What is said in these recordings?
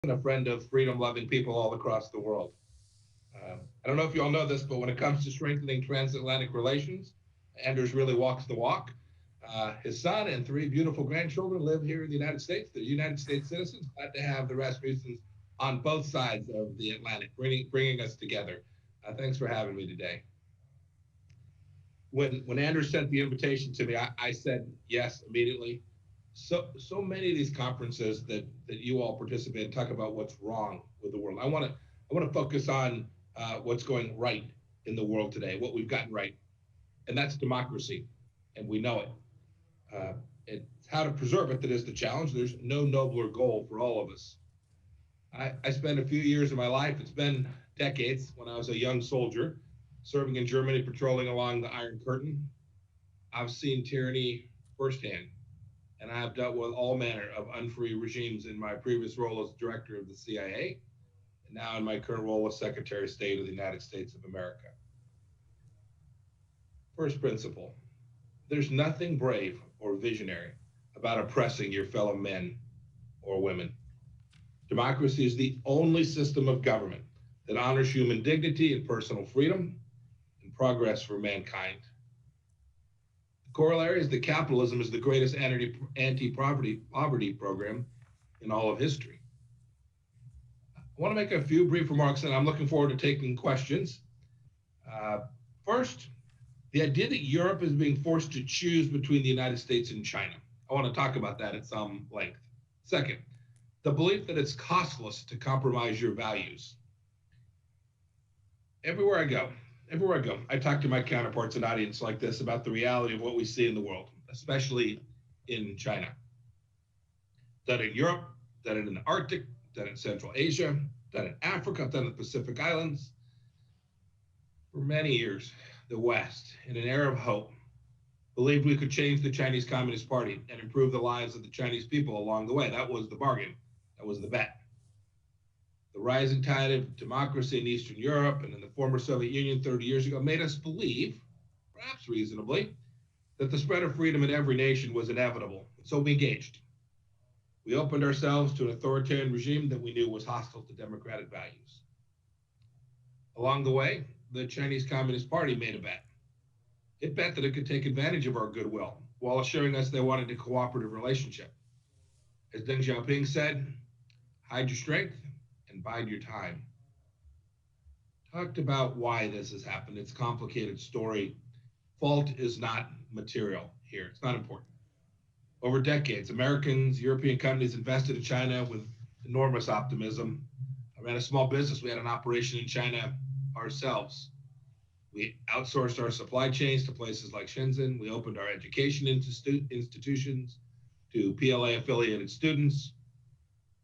and a friend of freedom-loving people all across the world. I don't know if you all know this, but when it comes to strengthening transatlantic relations, Anders really walks the walk. His son and three beautiful grandchildren live here in the United States. They're United States citizens. Glad to have the Rasmussens on both sides of the Atlantic, bringing us together. Thanks for having me today. When Anders sent the invitation to me, I said yes immediately. So many of these conferences that you all participate in talk about what's wrong with the world. I want to focus on what's going right in the world today, what we've gotten right, and that's democracy, and we know it. It's how to preserve it that is the challenge. There's no nobler goal for all of us. I spent a few years of my life, it's been decades, when I was a young soldier serving in Germany, patrolling along the Iron Curtain. I've seen tyranny firsthand, and I've dealt with all manner of unfree regimes in my previous role as director of the CIA, and now in my current role as Secretary of State of the United States of America. First principle, there's nothing brave or visionary about oppressing your fellow men or women. Democracy is the only system of government that honors human dignity and personal freedom and progress for mankind. The corollary is that capitalism is the greatest anti-poverty program in all of history. I want to make a few brief remarks, and I'm looking forward to taking questions. First, the idea that Europe is being forced to choose between the United States and China. I want to talk about that at some length. Second, the belief that it's costless to compromise your values. Everywhere I go, I talk to my counterparts and audience like this about the reality of what we see in the world, especially in China. Done in Europe, done in the Arctic, done in Central Asia, done in Africa, done in the Pacific Islands. For many years, the West, in an era of hope, believed we could change the Chinese Communist Party and improve the lives of the Chinese people along the way. That was the bargain. That was the bet. The rising tide of democracy in Eastern Europe and in the former Soviet Union 30 years ago made us believe, perhaps reasonably, that the spread of freedom in every nation was inevitable. So we engaged. We opened ourselves to an authoritarian regime that we knew was hostile to democratic values. Along the way, the Chinese Communist Party made a bet. It bet that it could take advantage of our goodwill while assuring us they wanted a cooperative relationship. As Deng Xiaoping said, hide your strength and bide your time. Talked about why this has happened. It's a complicated story. Fault is not material here. It's not important. Over decades, Americans, European companies invested in China with enormous optimism. I ran a small business. We had an operation in China ourselves. We outsourced our supply chains to places like Shenzhen. We opened our education institutions to PLA affiliated students.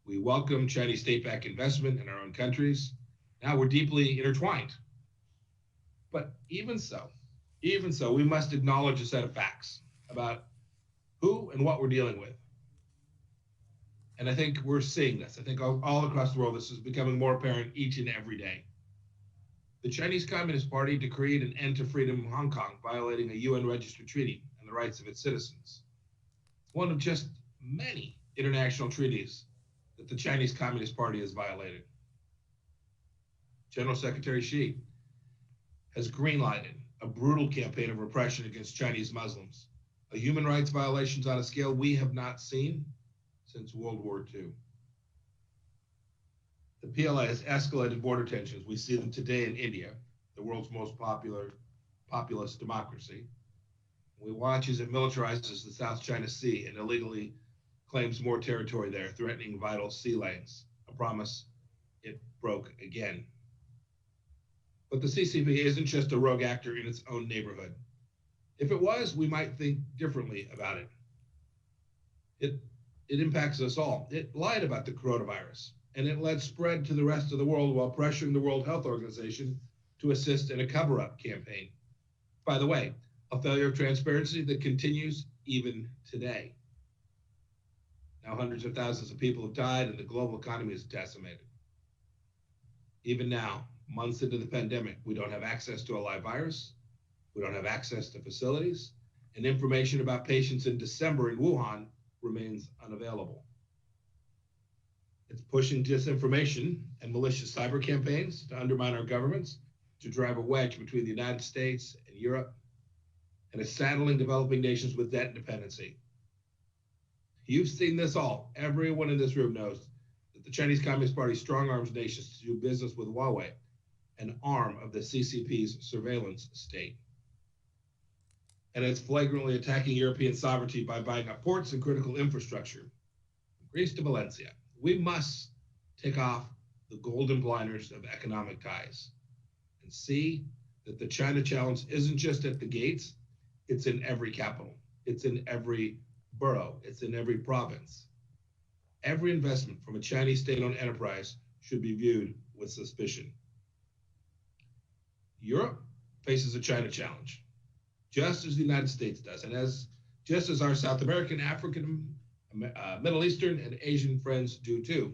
We welcomed Chinese state-backed investment in our own countries. Now we're deeply intertwined. But even so, we must acknowledge a set of facts about who and what we're dealing with. And I think we're seeing this. I think all across the world, this is becoming more apparent each and every day. The Chinese Communist Party decreed an end to freedom in Hong Kong, violating a UN registered treaty and the rights of its citizens. It's one of just many international treaties that the Chinese Communist Party has violated. General Secretary Xi has greenlighted a brutal campaign of repression against Chinese Muslims, a human rights violations on a scale we have not seen since World War II. The PLA has escalated border tensions. We see them today in India, the world's most populous democracy. We watch as it militarizes the South China Sea and illegally claims more territory there, threatening vital sea lanes, a promise it broke again. But the CCP isn't just a rogue actor in its own neighborhood. If it was, we might think differently about it. It impacts us all. It lied about the coronavirus, and it led spread to the rest of the world while pressuring the World Health Organization to assist in a cover-up campaign. By the way, a failure of transparency that continues even today. Now hundreds of thousands of people have died and the global economy is decimated. Even now, months into the pandemic, we don't have access to a live virus, we don't have access to facilities, and information about patients in December in Wuhan remains unavailable. It's pushing disinformation and malicious cyber campaigns to undermine our governments, to drive a wedge between the United States and Europe, and it's saddling developing nations with debt and dependency. You've seen this all. Everyone in this room knows that the Chinese Communist Party strong arms nations to do business with Huawei, an arm of the CCP's surveillance state. And it's flagrantly attacking European sovereignty by buying up ports and critical infrastructure. From Greece to Valencia, we must take off the golden blinders of economic ties and see that the China challenge isn't just at the gates, it's in every capital, it's in every borough, it's in every province. Every investment from a Chinese state-owned enterprise should be viewed with suspicion. Europe faces a China challenge, just as the United States does, and just as our South American, African, Middle Eastern, and Asian friends do too.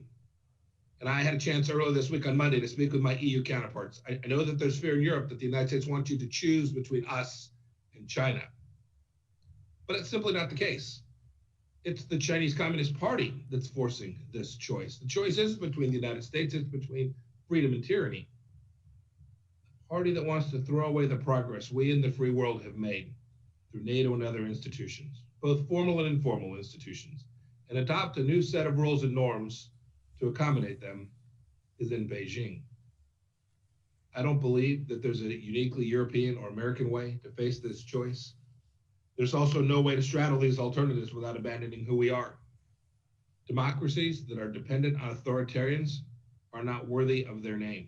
And I had a chance earlier this week on Monday to speak with my EU counterparts. I know that there's fear in Europe that the United States wants you to choose between us and China. But it's simply not the case. It's the Chinese Communist Party that's forcing this choice. The choice isn't between the United States, it's between freedom and tyranny. The party that wants to throw away the progress we in the free world have made through NATO and other institutions, both formal and informal institutions, and adopt a new set of rules and norms to accommodate them is in Beijing. I don't believe that there's a uniquely European or American way to face this choice. There's also no way to straddle these alternatives without abandoning who we are. Democracies that are dependent on authoritarians are not worthy of their name.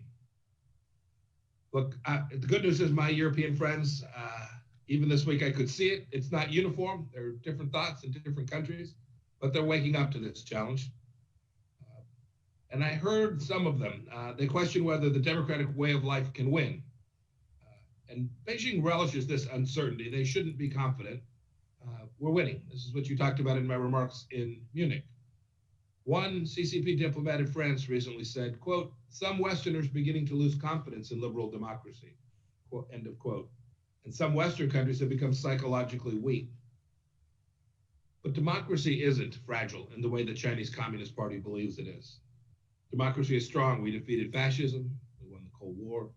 Look, the good news is my European friends, even this week I could see it. It's not uniform. There are different thoughts in different countries, but they're waking up to this challenge. And I heard some of them, they question whether the democratic way of life can win. And Beijing relishes this uncertainty. They shouldn't be confident. We're winning. This is what you talked about in my remarks in Munich. One CCP diplomat in France recently said, quote, some Westerners beginning to lose confidence in liberal democracy, quote, end of quote. And some Western countries have become psychologically weak. But democracy isn't fragile in the way the Chinese Communist Party believes it is. Democracy is strong. We defeated fascism. We won the Cold War.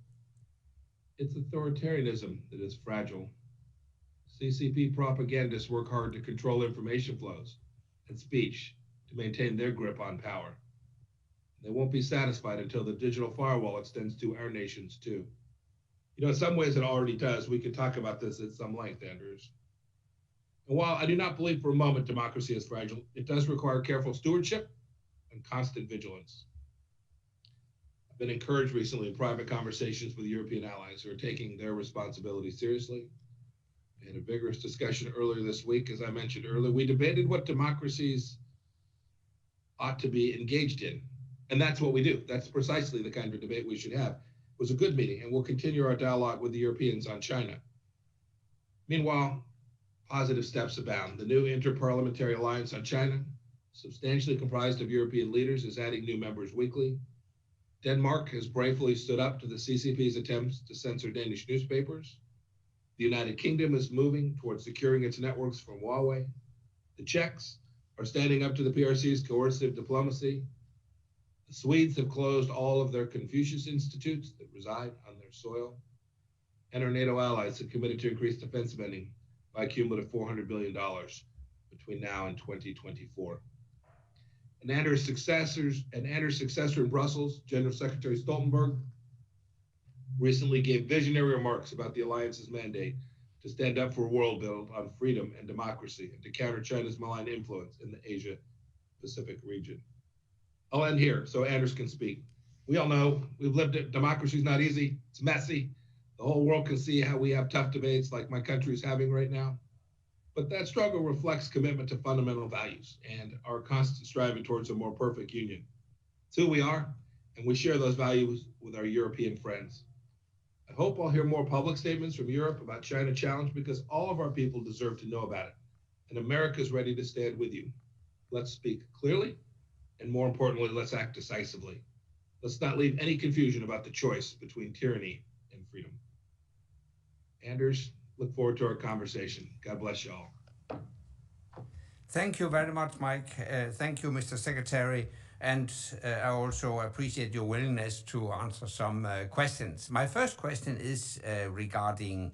It's authoritarianism that is fragile. CCP propagandists work hard to control information flows and speech to maintain their grip on power. They won't be satisfied until the digital firewall extends to our nations too. You know, in some ways it already does. We could talk about this at some length, Anders. And while I do not believe for a moment democracy is fragile, it does require careful stewardship and constant vigilance. I've been encouraged recently in private conversations with European allies who are taking their responsibility seriously. We had a vigorous discussion earlier this week, as I mentioned earlier. We debated what democracies ought to be engaged in. And that's what we do. That's precisely the kind of debate we should have. It was a good meeting, and we'll continue our dialogue with the Europeans on China. Meanwhile, positive steps abound. The new Interparliamentary Alliance on China, substantially comprised of European leaders, is adding new members weekly. Denmark has bravely stood up to the CCP's attempts to censor Danish newspapers. The United Kingdom is moving towards securing its networks from Huawei. The Czechs are standing up to the PRC's coercive diplomacy. The Swedes have closed all of their Confucius institutes that reside on their soil. And our NATO allies have committed to increase defense spending by a cumulative $400 billion between now and 2024. And Anders' successor in Brussels, General Secretary Stoltenberg, recently gave visionary remarks about the alliance's mandate to stand up for a world built on freedom and democracy and to counter China's malign influence in the Asia-Pacific region. I'll end here so Anders can speak. We all know we've lived it. Democracy is not easy. It's messy. The whole world can see how we have tough debates like my country is having right now. But that struggle reflects commitment to fundamental values and our constant striving towards a more perfect union. It's who we are, and we share those values with our European friends. I hope I'll hear more public statements from Europe about China challenge because all of our people deserve to know about it. And America is ready to stand with you. Let's speak clearly, and more importantly, let's act decisively. Let's not leave any confusion about the choice between tyranny and freedom. Anders, look forward to our conversation. God bless you all. Thank you very much, Mike. Thank you, Mr. Secretary. And I also appreciate your willingness to answer some questions. My first question is regarding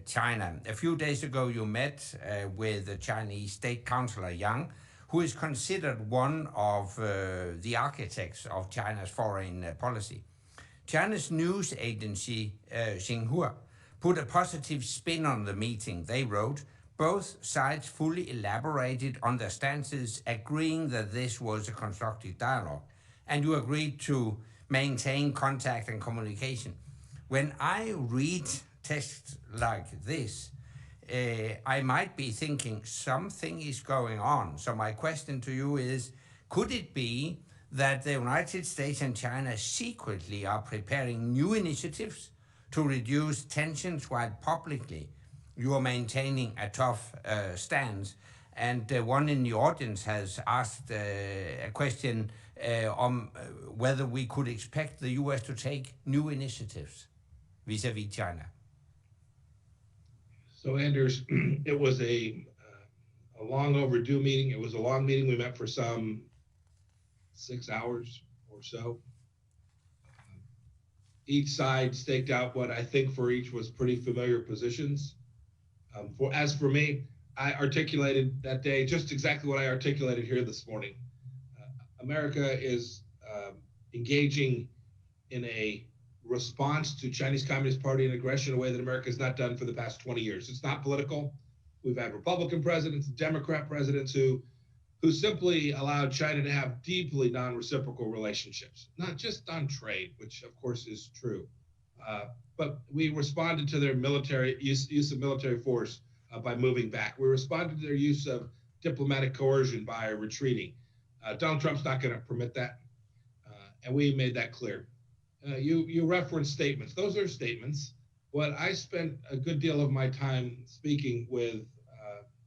China. A few days ago, you met with the Chinese State Councillor Yang, who is considered one of the architects of China's foreign policy. China's news agency Xinhua put a positive spin on the meeting. They wrote, both sides fully elaborated on their stances, agreeing that this was a constructive dialogue. And you agreed to maintain contact and communication. When I read text like this, I might be thinking something is going on. So my question to you is, could it be that the United States and China secretly are preparing new initiatives to reduce tensions while publicly you are maintaining a tough stance? And one in the audience has asked a question on whether we could expect the US to take new initiatives vis-a-vis China. So, Anders, it was a long overdue meeting. It was a long meeting. We met for some 6 hours or so. Each side staked out what I think for each was pretty familiar positions. As for me, I articulated that day just exactly what I articulated here this morning. America is engaging in a response to Chinese Communist Party and aggression in a way that America has not done for the past 20 years. It's not political. We've had Republican presidents, Democrat presidents who simply allowed China to have deeply non-reciprocal relationships, not just on trade, which of course is true, but we responded to their military use of military force by moving back. We responded to their use of diplomatic coercion by retreating. Donald Trump's not going to permit that, and we made that clear. You referenced statements. Those are statements. What I spent a good deal of my time speaking with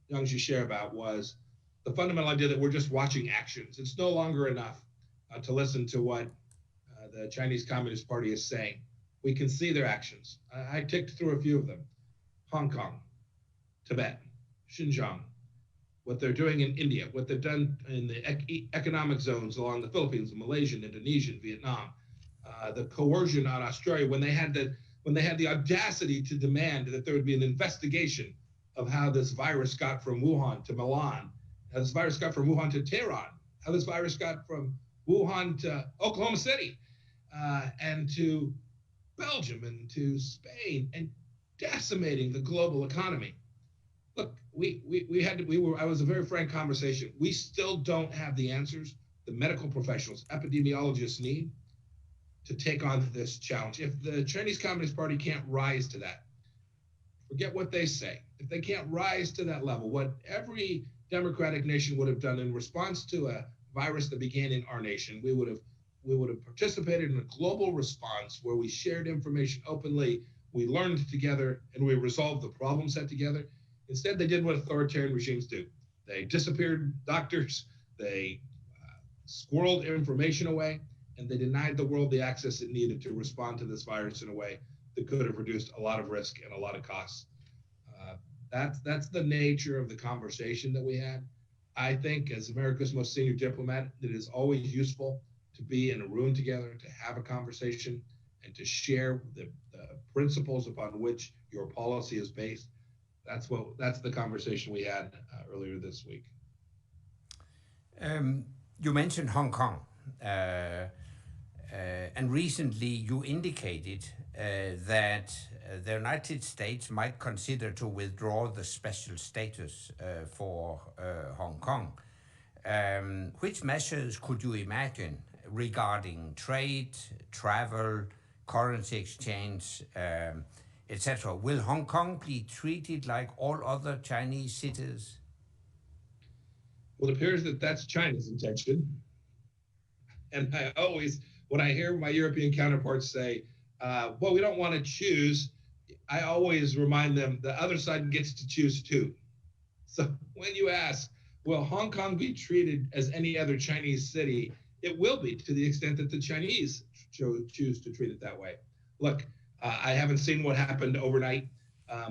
Yang Jiechi about was the fundamental idea that we're just watching actions. It's no longer enough to listen to what the Chinese Communist Party is saying. We can see their actions. I ticked through a few of them. Hong Kong, Tibet, Xinjiang, what they're doing in India, what they've done in the economic zones along the Philippines, Malaysia, Indonesia, Vietnam, the coercion on Australia when they had the audacity to demand that there would be an investigation of how this virus got from Wuhan to Milan, how this virus got from Wuhan to Tehran, how this virus got from Wuhan to Oklahoma City, and to Belgium and to Spain, and decimating the global economy. Look, I was a very frank conversation. We still don't have the answers the medical professionals, epidemiologists need to take on this challenge. If the Chinese Communist Party can't rise to that, forget what they say. If they can't rise to that level, what every democratic nation would have done in response to a virus that began in our nation, we would have participated in a global response where we shared information openly, we learned together, and we resolved the problem set together. Instead, they did what authoritarian regimes do. They disappeared doctors, they squirreled information away, and they denied the world the access it needed to respond to this virus in a way that could have reduced a lot of risk and a lot of costs. That's the nature of the conversation that we had. I think as America's most senior diplomat, it is always useful to be in a room together, to have a conversation, and to share the principles upon which your policy is based. That's the conversation we had earlier this week. You mentioned Hong Kong. And recently you indicated that the United States might consider to withdraw the special status for Hong Kong. Which measures could you imagine regarding trade, travel, currency exchange, etc.? Will Hong Kong be treated like all other Chinese cities? Well, it appears that that's China's intention. And when I hear my European counterparts say, well, we don't want to choose, I always remind them the other side gets to choose too. So when you ask, will Hong Kong be treated as any other Chinese city? It will be, to the extent that the Chinese choose to treat it that way. Look, I haven't seen what happened overnight,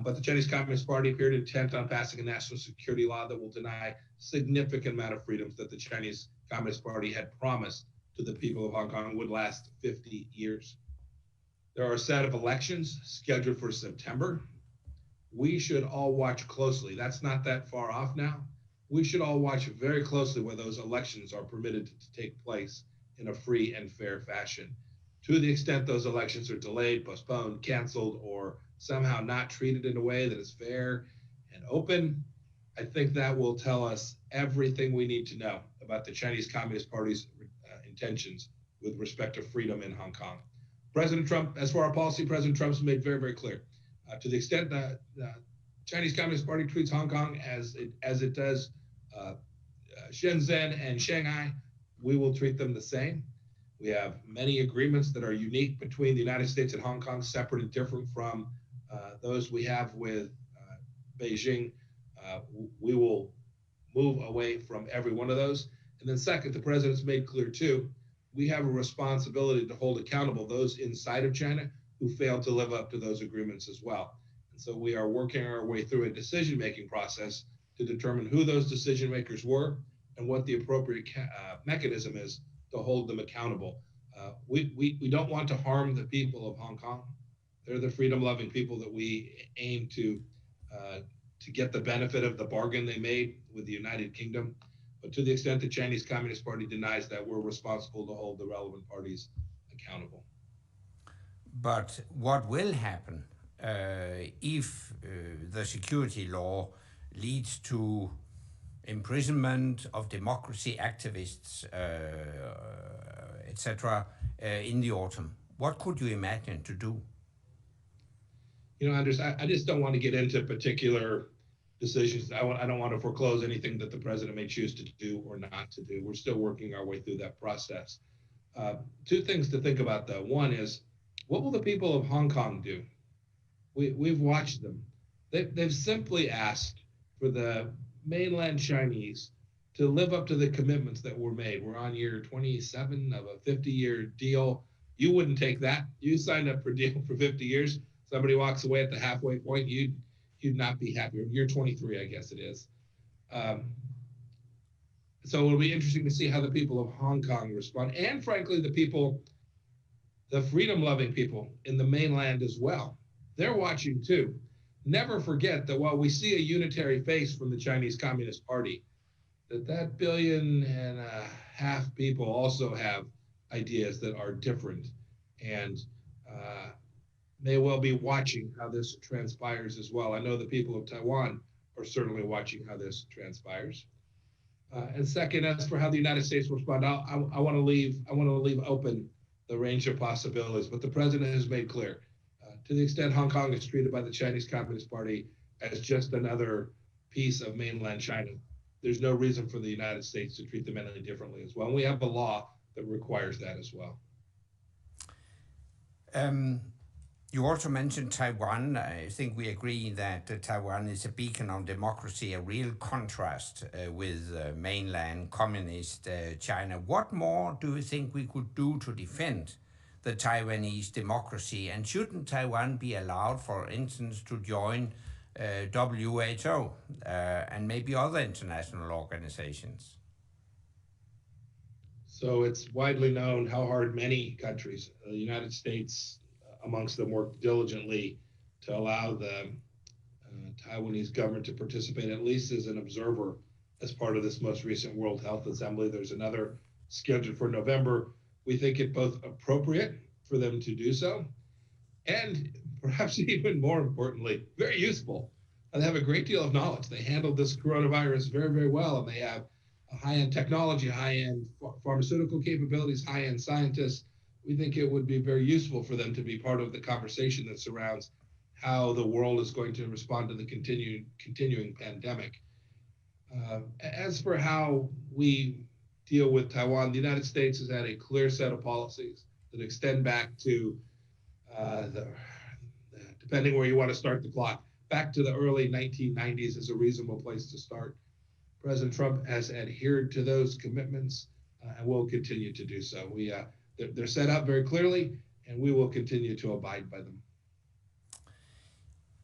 but the Chinese Communist Party appeared intent on passing a national security law that will deny significant amount of freedoms that the Chinese Communist Party had promised to the people of Hong Kong would last 50 years. There are a set of elections scheduled for September. We should all watch closely. That's not that far off now. We should all watch very closely where those elections are permitted to take place in a free and fair fashion. To the extent those elections are delayed, postponed, canceled, or somehow not treated in a way that is fair and open, I think that will tell us everything we need to know about the Chinese Communist Party's intentions with respect to freedom in Hong Kong. President Trump, as for our policy, President Trump's made very, very clear. To the extent that the Chinese Communist Party treats Hong Kong as it does Shenzhen and Shanghai, we will treat them the same. We have many agreements that are unique between the United States and Hong Kong, separate and different from those we have with Beijing. We will move away from every one of those. And then second, the president's made clear too, we have a responsibility to hold accountable those inside of China who failed to live up to those agreements as well. And so we are working our way through a decision-making process to determine who those decision makers were and what the appropriate mechanism is to hold them accountable. We don't want to harm the people of Hong Kong. They're the freedom-loving people that we aim to get the benefit of the bargain they made with the United Kingdom. But to the extent the Chinese Communist Party denies that, we're responsible to hold the relevant parties accountable. But what will happen if the security law leads to imprisonment of democracy activists, etc., in the autumn? What could you imagine to do? You know, Anders, I just don't want to get into particular decisions. I don't want to foreclose anything that the president may choose to do or not to do. We're still working our way through that process. Two things to think about, though. One is, what will the people of Hong Kong do? We've watched them. They've simply asked for the mainland Chinese to live up to the commitments that were made. We're on year 27 of a 50-year deal. You wouldn't take that. You signed up for a deal for 50 years. Somebody walks away at the halfway point, you'd not be happy. Year 23, I guess it is. So it'll be interesting to see how the people of Hong Kong respond, and frankly, the freedom-loving people in the mainland as well. They're watching too. Never forget that while we see a unitary face from the Chinese Communist Party, that 1.5 billion people also have ideas that are different, and may well be watching how this transpires as well. I know the people of Taiwan are certainly watching how this transpires. And second, as for how the United States will respond, I want to leave open the range of possibilities. But the president has made clear, to the extent Hong Kong is treated by the Chinese Communist Party as just another piece of mainland China, there's no reason for the United States to treat them any differently as well. And we have a law that requires that as well. You also mentioned Taiwan. I think we agree that Taiwan is a beacon on democracy, a real contrast with mainland communist China. What more do you think we could do to defend the Taiwanese democracy? And shouldn't Taiwan be allowed, for instance, to join WHO and maybe other international organizations? So it's widely known how hard many countries, the United States amongst them, work diligently to allow the Taiwanese government to participate, at least as an observer, as part of this most recent World Health Assembly. There's another scheduled for November. We think it both appropriate for them to do so, and perhaps even more importantly, very useful. They have a great deal of knowledge. They handled this coronavirus very, very well, and they have high-end technology, high-end pharmaceutical capabilities, high-end scientists. We think it would be very useful for them to be part of the conversation that surrounds how the world is going to respond to the continuing pandemic. As for how we deal with Taiwan, the United States has had a clear set of policies that extend back to, depending where you want to start the clock, back to the early 1990s is a reasonable place to start. President Trump has adhered to those commitments and will continue to do so. They're set out very clearly, and we will continue to abide by them.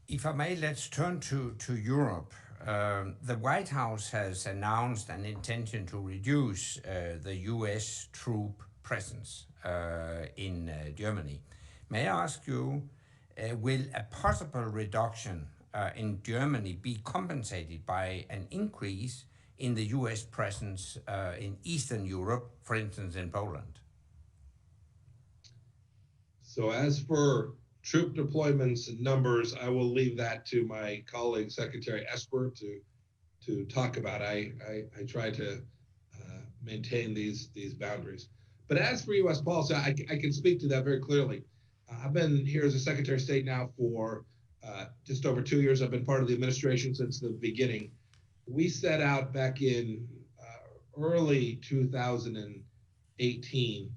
If I may, let's turn to Europe. The White House has announced an intention to reduce the U.S. troop presence in Germany. May I ask you, will a possible reduction in Germany be compensated by an increase in the U.S. presence in Eastern Europe, for instance, in Poland? So as for troop deployments and numbers, I will leave that to my colleague, Secretary Esper, to talk about. I try to maintain these boundaries. But as for U.S. policy, I can speak to that very clearly. I've been here as a Secretary of State now for just over 2 years. I've been part of the administration since the beginning. We set out back in early 2018,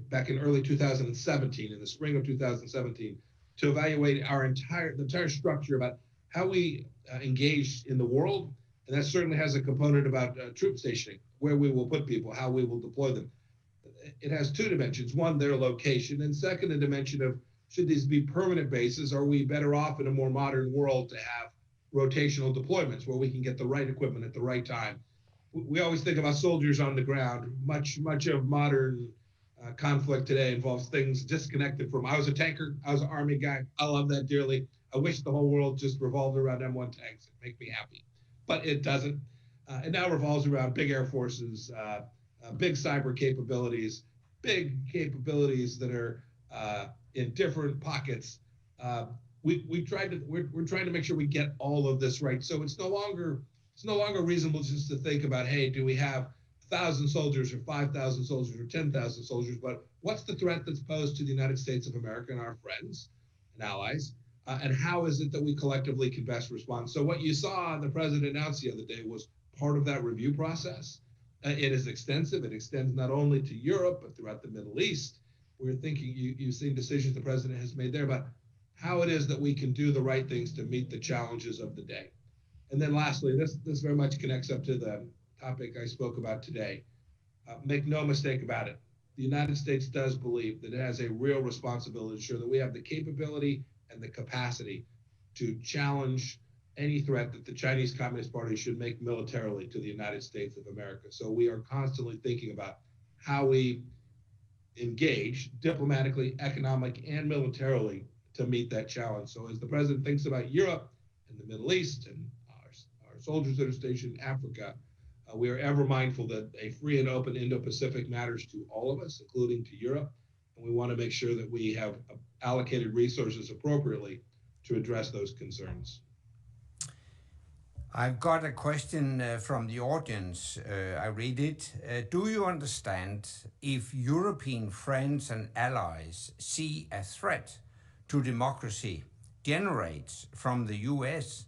back in early 2017, in the spring of 2017, to evaluate the entire structure about how we engage in the world. And that certainly has a component about troop stationing, where we will put people, how we will deploy them. It has two dimensions. One, their location, and second, a dimension of, should these be permanent bases? Are we better off in a more modern world to have rotational deployments where we can get the right equipment at the right time? We always think about soldiers on the ground. Much of modern conflict today involves things disconnected from, I was a tanker, I was an Army guy, I love that dearly. I wish the whole world just revolved around M1 tanks. It'd make me happy. But it doesn't. It now revolves around big air forces, big cyber capabilities, big capabilities that are in different pockets. We're trying to make sure we get all of this right. So it's no longer reasonable just to think about, hey, do we have 1,000 soldiers or 5,000 soldiers or 10,000 soldiers, but what's the threat that's posed to the United States of America and our friends and allies, and how is it that we collectively can best respond? So what you saw the president announce the other day was part of that review process. It is extensive. It extends not only to Europe, but throughout the Middle East. We're thinking, you've seen decisions the president has made there about how it is that we can do the right things to meet the challenges of the day. And then lastly, this very much connects up to the topic I spoke about today. Make no mistake about it. The United States does believe that it has a real responsibility to ensure that we have the capability and the capacity to challenge any threat that the Chinese Communist Party should make militarily to the United States of America. So we are constantly thinking about how we engage diplomatically, economic, and militarily to meet that challenge. So as the president thinks about Europe and the Middle East and our soldiers that are stationed in Africa, we are ever mindful that a free and open Indo-Pacific matters to all of us, including to Europe. And we want to make sure that we have allocated resources appropriately to address those concerns. I've got a question from the audience. I read it. Do you understand if European friends and allies see a threat to democracy generates from the US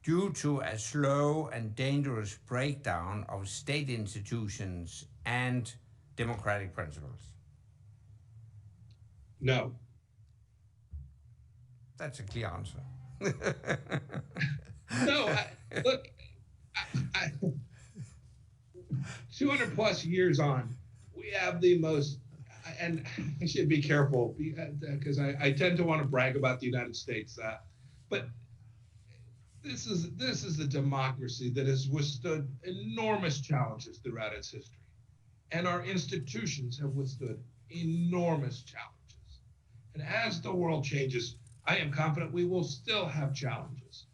due to a slow and dangerous breakdown of state institutions and democratic principles? No. That's a clear answer. No, look, 200 plus years on, we have the most, and I should be careful because I tend to want to brag about the United States, but this is a democracy that has withstood enormous challenges throughout its history. And our institutions have withstood enormous challenges. And as the world changes, I am confident we will still have challenges.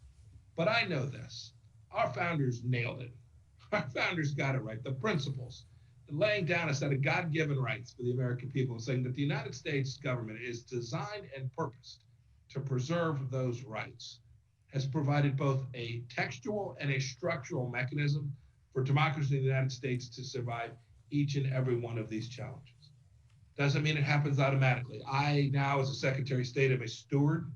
But I know this, our founders nailed it. Our founders got it right. The principles, laying down a set of God-given rights for the American people, saying that the United States government is designed and purposed to preserve those rights, has provided both a textual and a structural mechanism for democracy in the United States to survive each and every one of these challenges. Doesn't mean it happens automatically. I now, as a Secretary of State, am a steward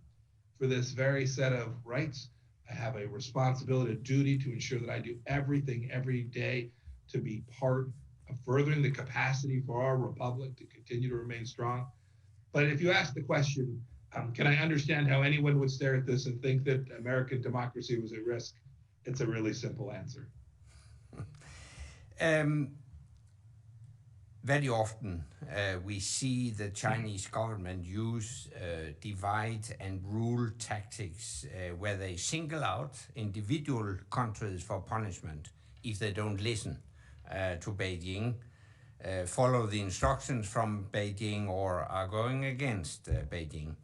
for this very set of rights. I have a responsibility, a duty to ensure that I do everything every day to be part of furthering the capacity for our republic to continue to remain strong. But if you ask the question, can I understand how anyone would stare at this and think that American democracy was at risk? It's a really simple answer. very often we see the Chinese government use divide and rule tactics where they single out individual countries for punishment if they don't listen to Beijing, follow the instructions from Beijing, or are going against Beijing.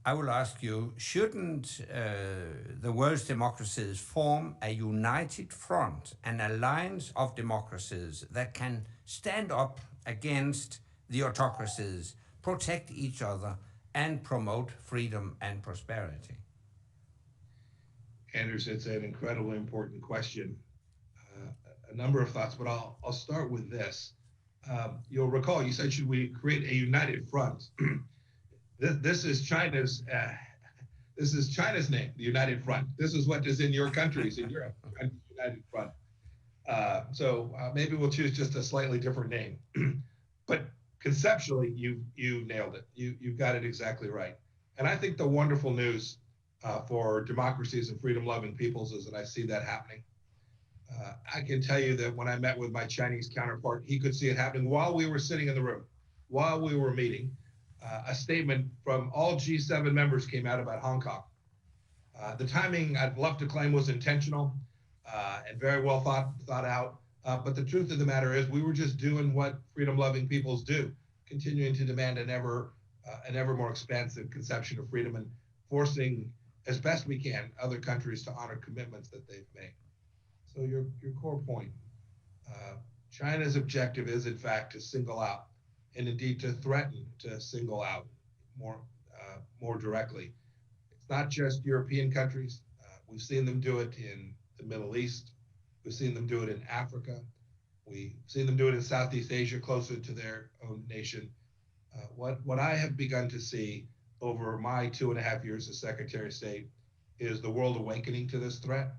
I will ask you, shouldn't the world's democracies form a united front, an alliance of democracies that can stand up against the autocracies, protect each other, and promote freedom and prosperity? Anders, it's an incredibly important question. A number of thoughts, but I'll start with this. You'll recall you said, should we create a united front? This is China's name, the United Front. This is what is in your countries in Europe, United Front. So maybe we'll choose just a slightly different name. But conceptually, you nailed it. You've got it exactly right. And I think the wonderful news for democracies and freedom-loving peoples is that I see that happening. I can tell you that when I met with my Chinese counterpart, he could see it happening while we were sitting in the room, while we were meeting. A statement from all G7 members came out about Hong Kong. The timing, I'd love to claim, was intentional and very well thought out. But the truth of the matter is we were just doing what freedom-loving peoples do, continuing to demand an ever more expansive conception of freedom and forcing, as best we can, other countries to honor commitments that they've made. So your core point, China's objective is, in fact, to single out and indeed to threaten to single out more directly. It's not just European countries. We've seen them do it in the Middle East. We've seen them do it in Africa. We've seen them do it in Southeast Asia, closer to their own nation. What I have begun to see over my 2.5 years as Secretary of State is the world awakening to this threat.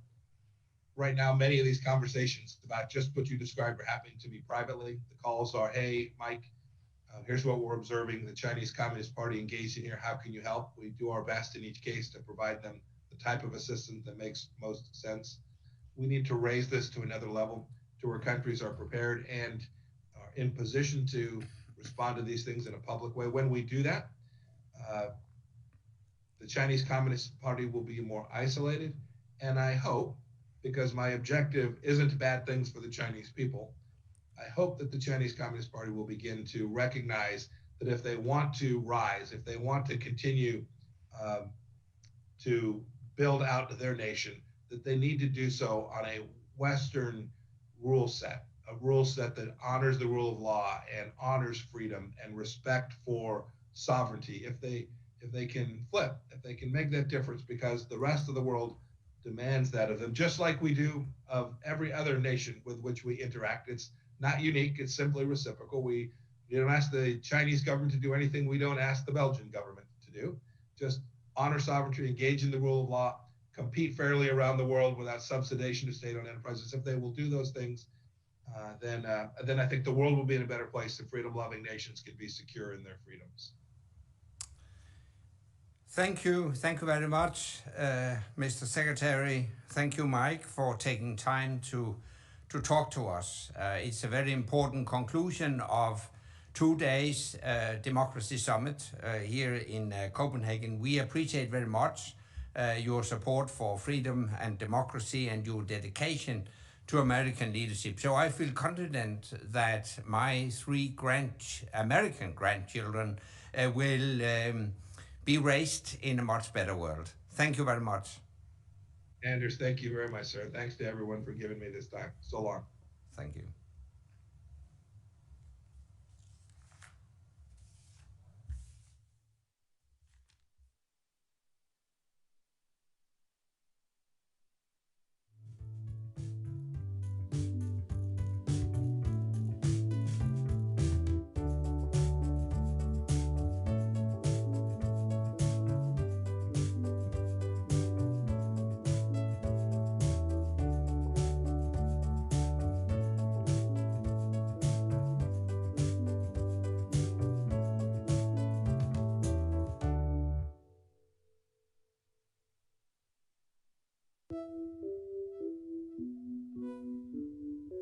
Right now, many of these conversations about just what you described are happening to me privately. The calls are, hey, Mike, here's what we're observing. The Chinese Communist Party engaged in here. How can you help? We do our best in each case to provide them the type of assistance that makes most sense. We need to raise this to another level to where countries are prepared and are in position to respond to these things in a public way. When we do that, the Chinese Communist Party will be more isolated. And I hope, because my objective isn't bad things for the Chinese people, I hope that the Chinese Communist Party will begin to recognize that if they want to rise, if they want to continue to build out their nation, that they need to do so on a Western rule set, a rule set that honors the rule of law and honors freedom and respect for sovereignty. If they can flip, if they can make that difference, because the rest of the world demands that of them, just like we do of every other nation with which we interact. It's not unique, it's simply reciprocal. We don't ask the Chinese government to do anything we don't ask the Belgian government to do. Just honor sovereignty, engage in the rule of law, compete fairly around the world without subsidization of state-owned enterprises. If they will do those things, then I think the world will be in a better place and freedom-loving nations can be secure in their freedoms. Thank you very much, Mr. Secretary. Thank you, Mike, for taking time to talk to us. It's a very important conclusion of 2 days democracy summit here in Copenhagen. We appreciate very much your support for freedom and democracy and your dedication to American leadership. So I feel confident that my 3 American grandchildren will be raised in a much better world. Thank you very much. Anders, thank you very much, sir. Thanks to everyone for giving me this time. So long. Thank you.